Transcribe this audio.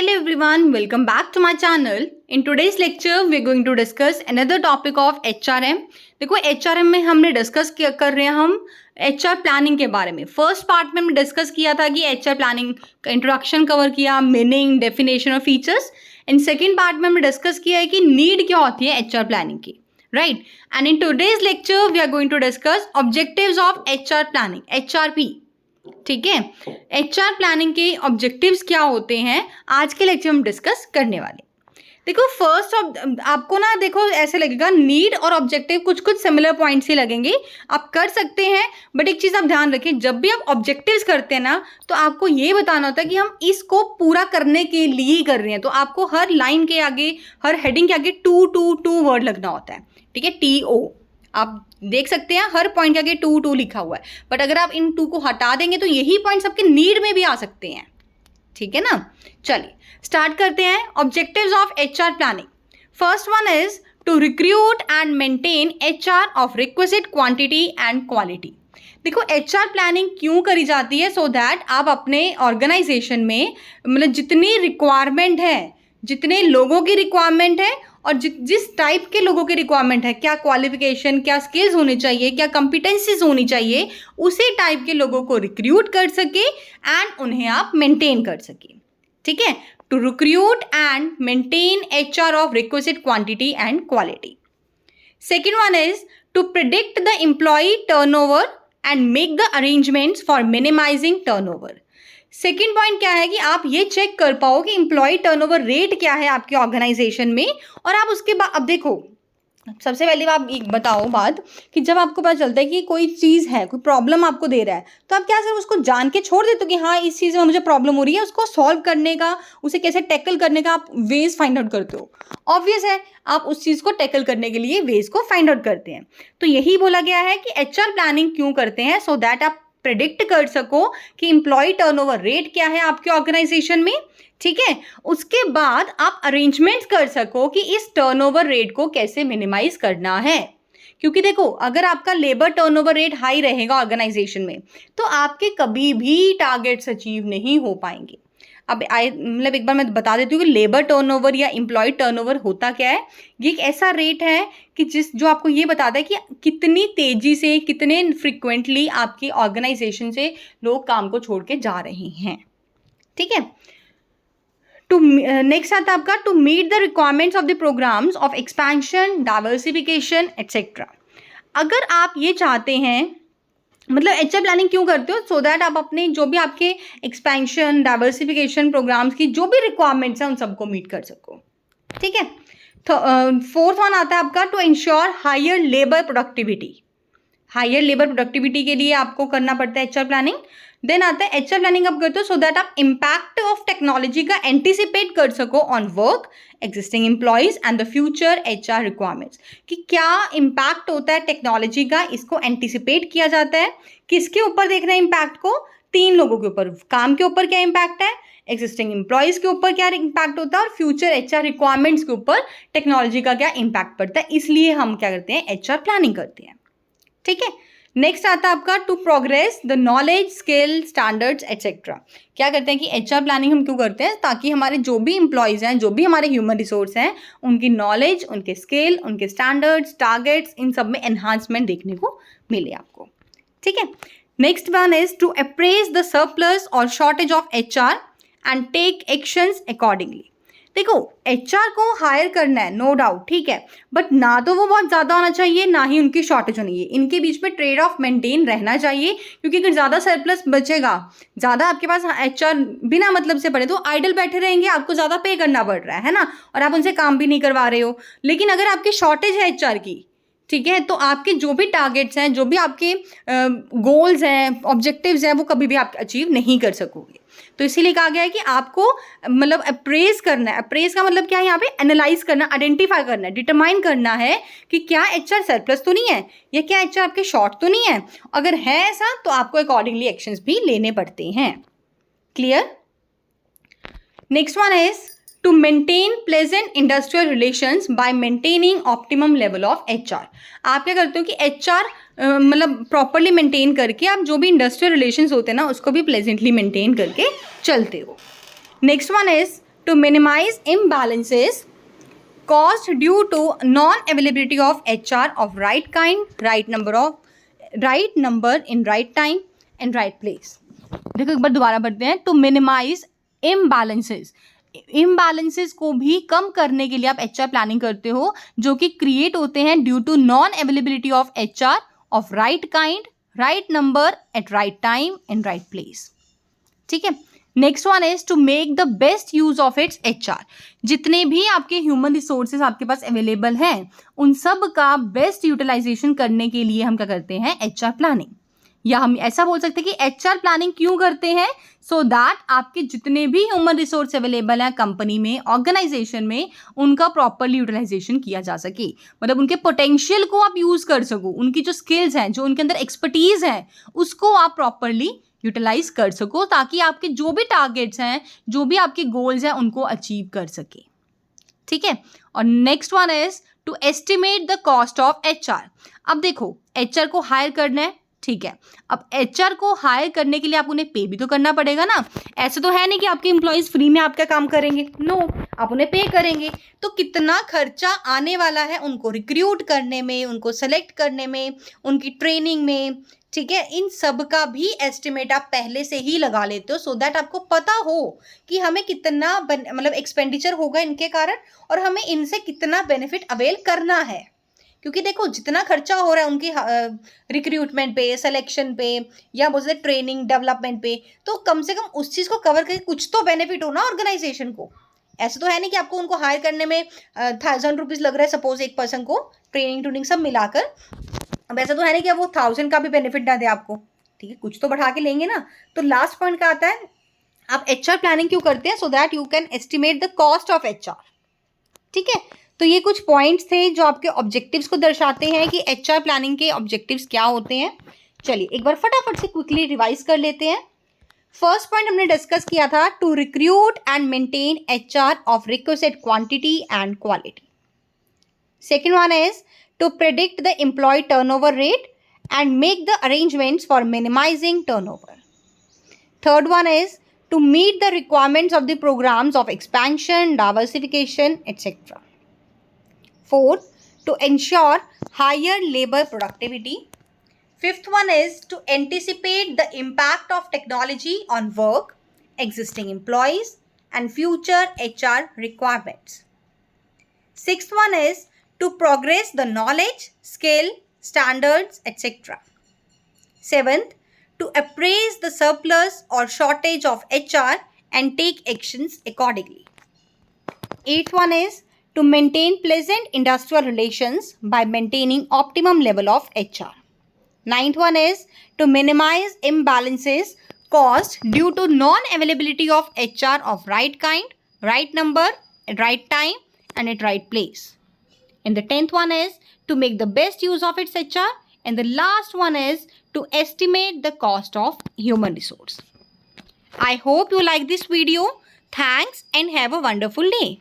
Hello everyone, welcome back to my channel. In today's lecture, we are going to discuss another topic of HRM. देखो HRM में हमने discuss कर रहे हैं हम HR प्लानिंग के बारे में. फर्स्ट पार्ट में हमने डिस्कस किया था कि HR प्लानिंग का इंट्रोडक्शन कवर किया, मीनिंग, डेफिनेशन और फीचर्स. एंड सेकेंड पार्ट में हमने डिस्कस किया है कि नीड क्या होती है HR प्लानिंग की, right. And in today's lecture we are going to discuss objectives of HR planning, HRP. ठीक है, HR प्लानिंग के ऑब्जेक्टिव्स क्या होते हैं आज के लेक्चर में हम डिस्कस करने वाले. देखो फर्स्ट आपको ना देखो ऐसे लगेगा नीड और ऑब्जेक्टिव कुछ कुछ सिमिलर पॉइंट्स ही लगेंगे, आप कर सकते हैं. बट एक चीज़ आप ध्यान रखें, जब भी आप ऑब्जेक्टिव्स करते हैं ना तो आपको ये बताना होता है कि हम इसको पूरा करने के लिए कर रहे हैं. तो आपको हर लाइन के आगे, हर हेडिंग के आगे टू वर्ड लगना होता है. ठीक है, TO आप देख सकते हैं हर पॉइंट के आगे टू लिखा हुआ है. बट अगर आप इन टू को हटा देंगे तो यही पॉइंट्स आपके नीड में भी आ सकते हैं. ठीक है ना, चलिए स्टार्ट करते हैं. Objectives of HR planning. First one is to recruit and maintain HR of requisite quantity and quality. देखो HR प्लानिंग क्यों करी जाती है, सो दैट आप अपने ऑर्गेनाइजेशन में मतलब जितनी रिक्वायरमेंट है, जितने लोगों की रिक्वायरमेंट है और जिस टाइप के लोगों की रिक्वायरमेंट है, क्या क्वालिफिकेशन, क्या स्किल्स होनी चाहिए, क्या कंपिटेंसीज होनी चाहिए, उसी टाइप के लोगों को रिक्रूट कर सके एंड उन्हें आप मेंटेन कर सके. ठीक है, to recruit and maintain HR of requisite quantity and quality. Second one is to predict the employ turnover and make the arrangements for minimising turnover. Second point क्या है कि आप ये चेक कर पाओ कि एम्प्लॉय टर्नओवर रेट क्या है आपके ऑर्गेनाइजेशन में. और आप उसके बाद अब देखो, सबसे पहले आप एक बताओ बात कि जब आपको पता चलता है कि कोई चीज़ है, कोई प्रॉब्लम आपको दे रहा है, तो आप क्या सिर्फ उसको जान के छोड़ देते हो कि हाँ इस चीज़ में मुझे प्रॉब्लम हो रही है, उसको सॉल्व करने का, उसे कैसे टैकल करने का आप वेज फाइंड आउट करते हो. ऑब्वियस है आप उस चीज़ को टैकल करने के लिए वेज को फाइंड आउट करते हैं. तो यही बोला गया है कि HR प्लानिंग क्यों करते हैं, सो दैट आप प्रेडिक्ट कर सको कि एम्प्लॉय टर्नओवर रेट क्या है आपके ऑर्गेनाइजेशन में. ठीक है, उसके बाद आप अरेंजमेंट्स कर सको कि इस टर्नओवर रेट को कैसे मिनिमाइज करना है. क्योंकि देखो अगर आपका लेबर टर्नओवर रेट हाई रहेगा ऑर्गेनाइजेशन में तो आपके कभी भी टारगेट्स अचीव नहीं हो पाएंगे. अब मतलब एक बार मैं बता देती हूँ कि लेबर टर्नओवर या एम्प्लॉय टर्नओवर होता क्या है. ये एक ऐसा रेट है कि जो आपको ये बताता है कि कितनी तेजी से, कितने फ्रिक्वेंटली आपकी ऑर्गेनाइजेशन से लोग काम को छोड़ के जा रहे हैं. ठीक है, नेक्स्ट आता है आपका to meet the requirements of the programmes of expansion, diversification etcetera. अगर आप ये चाहते हैं, मतलब HR प्लानिंग क्यों करते हो, सो दैट आप अपने जो भी आपके एक्सपेंशन, डाइवर्सिफिकेशन प्रोग्राम्स की जो भी रिक्वायरमेंट्स हैं उन सबको मीट कर सको. ठीक है, फोर्थ वन आता है आपका to ensure higher labour productivity. Higher labour productivity के लिए आपको करना पड़ता है HR प्लानिंग. देन आता है HR प्लानिंग आप करते हो सो दैट आप इम्पैक्ट ऑफ टेक्नोलॉजी का एंटिसिपेट कर सको on work, existing employees and the future HR requirements. कि क्या इम्पैक्ट होता है टेक्नोलॉजी का, इसको एंटिसिपेट किया जाता है. किसके ऊपर देख रहे हैं इम्पैक्ट को, 3 लोगों के ऊपर. काम के ऊपर क्या इम्पैक्ट है, एग्जिस्टिंग एम्प्लॉयज के ऊपर क्या इम्पैक्ट होता है और फ्यूचर HR रिक्वायरमेंट्स के ऊपर टेक्नोलॉजी का क्या इम्पैक्ट पड़ता है. इसलिए हम क्या करते हैं, HR प्लानिंग करते हैं. ठीक है, नेक्स्ट आता है आपका to progress the knowledge, skill, standards etcetera. क्या करते हैं कि HR प्लानिंग हम क्यों करते हैं, ताकि हमारे जो भी एम्प्लॉयज़ हैं, जो भी हमारे ह्यूमन रिसोर्स हैं, उनकी नॉलेज, उनके स्किल, उनके स्टैंडर्ड्स, टारगेट्स, इन सब में एनहांसमेंट देखने को मिले आपको. ठीक है, next one is to appraise the surplus और shortage of HR and take actions accordingly. देखो HR को हायर करना है, नो डाउट, ठीक है, बट ना तो वो बहुत ज़्यादा होना चाहिए, ना ही उनकी शॉर्टेज होनी है. इनके बीच में ट्रेड ऑफ मेंटेन रहना चाहिए. क्योंकि अगर ज़्यादा सरप्लस बचेगा, ज़्यादा आपके पास HR बिना मतलब से पड़े तो आइडल बैठे रहेंगे, आपको ज़्यादा पे करना पड़ रहा है ना, और आप उनसे काम भी नहीं करवा रहे हो. लेकिन अगर आपकी शॉर्टेज है HR की, ठीक है, तो आपके जो भी टारगेट्स हैं, जो भी आपके गोल्स हैं, ऑब्जेक्टिव्स हैं, वो कभी भी आप अचीव नहीं कर सकोगे. तो इसीलिए कहा गया है कि आपको मतलब अप्रेज करना है. अप्रेज का मतलब क्या है, यहाँ पे एनालाइज करना, आइडेंटिफाई करना, डिटरमाइन करना है कि क्या HR सरप्लस तो नहीं है या क्या HR आपके शॉर्ट तो नहीं है. अगर है ऐसा तो आपको अकॉर्डिंगली एक्शंस भी लेने पड़ते हैं. Clear. Next one is to maintain pleasant industrial relations by maintaining optimum level of HR. आप क्या करते हो कि HR मतलब प्रॉपरली मेंटेन करके आप जो भी इंडस्ट्रियल रिलेशंस होते हैं ना उसको भी प्लेजेंटली मेंटेन करके चलते हो. Next one is to minimize imbalances caused due to non-availability of HR of right kind, right number in right time and right place. देखो एक बार दोबारा पढ़ते हैं. To minimize imbalances को भी कम करने के लिए आप HR प्लानिंग करते हो जो कि क्रिएट होते हैं due to non availability of HR of right kind, right number at right time and right place. ठीक है. Next one is to make the best use of its HR. जितने भी आपके ह्यूमन रिसोर्सेज आपके पास available हैं उन सब का बेस्ट यूटिलाइजेशन करने के लिए हम क्या करते हैं, HR प्लानिंग. या हम ऐसा बोल सकते हैं कि HR प्लानिंग क्यों करते हैं, सो दैट आपके जितने भी ह्यूमन रिसोर्स अवेलेबल हैं कंपनी में, ऑर्गेनाइजेशन में, उनका प्रॉपरली यूटिलाइजेशन किया जा सके. मतलब उनके पोटेंशियल को आप यूज कर सको, उनकी जो स्किल्स हैं, जो उनके अंदर एक्सपर्टीज है, उसको आप प्रॉपरली यूटिलाइज कर सको ताकि आपके जो भी टारगेट्स हैं, जो भी आपके गोल्स हैं, उनको अचीव कर सके. ठीक है. और next one is to estimate the cost of HR. अब देखो HR को हायर करना है, ठीक है. अब HR को हायर करने के लिए आप उन्हें पे भी तो करना पड़ेगा ना. ऐसे तो है नहीं कि आपके एम्प्लॉयज फ्री में आपका काम करेंगे, नो, आप उन्हें पे करेंगे. तो कितना खर्चा आने वाला है उनको रिक्रूट करने में, उनको सेलेक्ट करने में, उनकी ट्रेनिंग में, ठीक है. इन सब का भी एस्टिमेट आप पहले से ही लगा लेते हो सो दैट आपको पता हो कि हमें कितना मतलब एक्सपेंडिचर होगा इनके कारण और हमें इनसे कितना बेनिफिट अवेल करना है. क्योंकि देखो जितना खर्चा हो रहा है उनकी रिक्रूटमेंट पे, सिलेक्शन पे या बोलते ट्रेनिंग डेवलपमेंट पे, तो कम से कम उस चीज़ को कवर करके कुछ तो बेनिफिट हो ना ऑर्गेनाइजेशन को. ऐसे तो है नहीं कि आपको उनको हायर करने में 1000 रुपीज़ लग रहा है सपोज एक पर्सन को, ट्रेनिंग सब मिलाकर. अब ऐसा तो है नहीं कि वो 1000 का भी बेनिफिट ना दे आपको. ठीक है, कुछ तो बढ़ा के लेंगे ना. तो लास्ट पॉइंट क्या आता है, आप HR प्लानिंग क्यों करते हैं, so that you can estimate the cost of HR. ठीक है. तो ये कुछ पॉइंट्स थे जो आपके ऑब्जेक्टिव्स को दर्शाते हैं कि HR प्लानिंग के ऑब्जेक्टिव्स क्या होते हैं. चलिए एक बार फटाफट से क्विकली रिवाइज कर लेते हैं. फर्स्ट पॉइंट हमने डिस्कस किया था to recruit and maintain HR of requested quantity and quality. Second one is to predict the employ turnover rate and make the arrangements for minimising turnover. Third one is to meet the requirements of the programs of expansion, diversification, etc. Fourth, to ensure higher labor productivity. Fifth one is to anticipate the impact of technology on work, existing employees, and future HR requirements. Sixth one is to progress the knowledge, skill, standards, etc. Seventh, to appraise the surplus or shortage of HR and take actions accordingly. Eighth one is to maintain pleasant industrial relations by maintaining optimum level of HR. Ninth one is to minimize imbalances caused due to non-availability of HR of right kind, right number, at right time and at right place. And the 10th one is to make the best use of its HR. And the last one is to estimate the cost of human resource. I hope you like this video. Thanks and have a wonderful day.